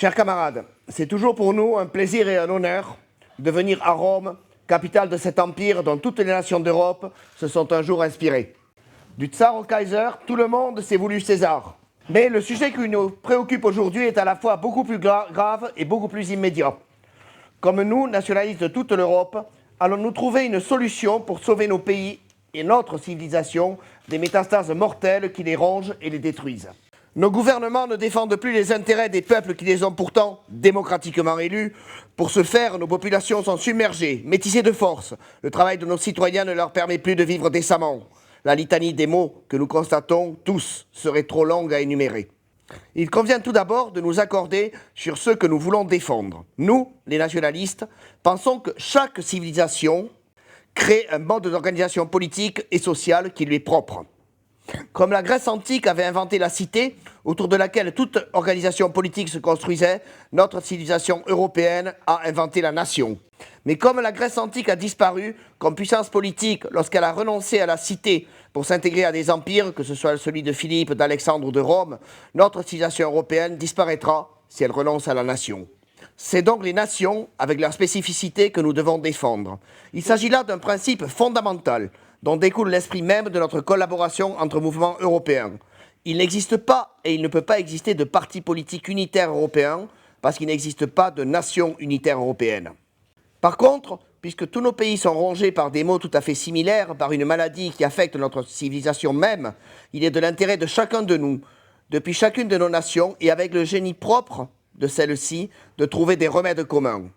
Chers camarades, c'est toujours pour nous un plaisir et un honneur de venir à Rome, capitale de cet empire dont toutes les nations d'Europe se sont un jour inspirées. Du tsar au Kaiser, tout le monde s'est voulu César. Mais le sujet qui nous préoccupe aujourd'hui est à la fois beaucoup plus grave et beaucoup plus immédiat. Comme nous, nationalistes de toute l'Europe, allons-nous trouver une solution pour sauver nos pays et notre civilisation des métastases mortelles qui les rongent et les détruisent? Nos gouvernements ne défendent plus les intérêts des peuples qui les ont pourtant démocratiquement élus. Pour ce faire, nos populations sont submergées, métissées de force. Le travail de nos citoyens ne leur permet plus de vivre décemment. La litanie des mots que nous constatons tous serait trop longue à énumérer. Il convient tout d'abord de nous accorder sur ceux que nous voulons défendre. Nous, les nationalistes, pensons que chaque civilisation crée un mode d'organisation politique et sociale qui lui est propre. Comme la Grèce antique avait inventé la cité, autour de laquelle toute organisation politique se construisait, notre civilisation européenne a inventé la nation. Mais comme la Grèce antique a disparu comme puissance politique lorsqu'elle a renoncé à la cité pour s'intégrer à des empires, que ce soit celui de Philippe, d'Alexandre ou de Rome, notre civilisation européenne disparaîtra si elle renonce à la nation. C'est donc les nations, avec leurs spécificités, que nous devons défendre. Il s'agit là d'un principe fondamental dont découle l'esprit même de notre collaboration entre mouvements européens. Il n'existe pas et il ne peut pas exister de parti politique unitaire européen parce qu'il n'existe pas de nation unitaire européenne. Par contre, puisque tous nos pays sont rongés par des maux tout à fait similaires, par une maladie qui affecte notre civilisation même, il est de l'intérêt de chacun de nous, depuis chacune de nos nations et avec le génie propre de celle-ci, de trouver des remèdes communs.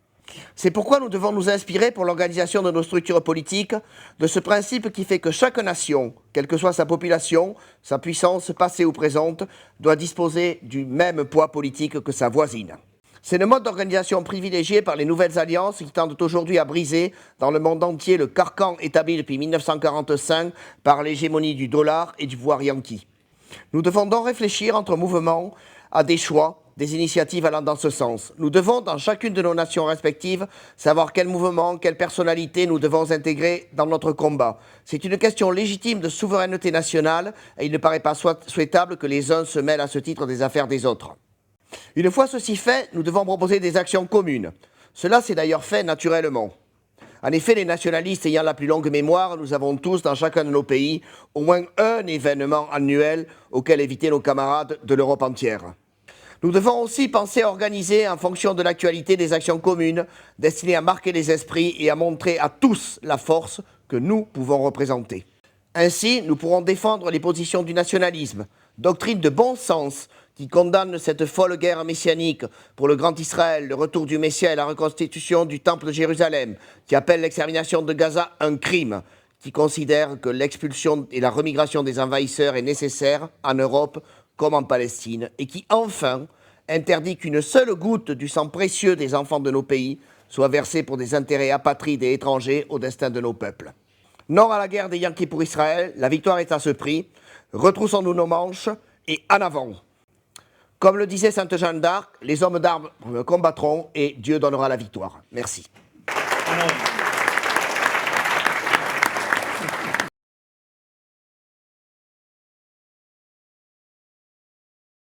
C'est pourquoi nous devons nous inspirer pour l'organisation de nos structures politiques de ce principe qui fait que chaque nation, quelle que soit sa population, sa puissance passée ou présente, doit disposer du même poids politique que sa voisine. C'est le mode d'organisation privilégié par les nouvelles alliances qui tendent aujourd'hui à briser dans le monde entier le carcan établi depuis 1945 par l'hégémonie du dollar et du pouvoir yankee. Nous devons donc réfléchir entre mouvements à des choix, des initiatives allant dans ce sens. Nous devons, dans chacune de nos nations respectives, savoir quel mouvement, quelle personnalité nous devons intégrer dans notre combat. C'est une question légitime de souveraineté nationale et il ne paraît pas souhaitable que les uns se mêlent à ce titre des affaires des autres. Une fois ceci fait, nous devons proposer des actions communes. Cela s'est d'ailleurs fait naturellement. En effet, les nationalistes ayant la plus longue mémoire, nous avons tous, dans chacun de nos pays, au moins un événement annuel auquel éviter nos camarades de l'Europe entière. Nous devons aussi penser à organiser, en fonction de l'actualité, des actions communes destinées à marquer les esprits et à montrer à tous la force que nous pouvons représenter. Ainsi, nous pourrons défendre les positions du nationalisme, doctrine de bon sens qui condamne cette folle guerre messianique pour le grand Israël, le retour du Messie et la reconstitution du Temple de Jérusalem, qui appelle l'extermination de Gaza un crime, qui considère que l'expulsion et la remigration des envahisseurs est nécessaire en Europe comme en Palestine, et qui, enfin, interdit qu'une seule goutte du sang précieux des enfants de nos pays soit versée pour des intérêts apatrides et étrangers au destin de nos peuples. Non à la guerre des Yankees pour Israël, la victoire est à ce prix. Retroussons-nous nos manches et en avant. Comme le disait Sainte Jeanne d'Arc, les hommes d'armes combattront et Dieu donnera la victoire. Merci.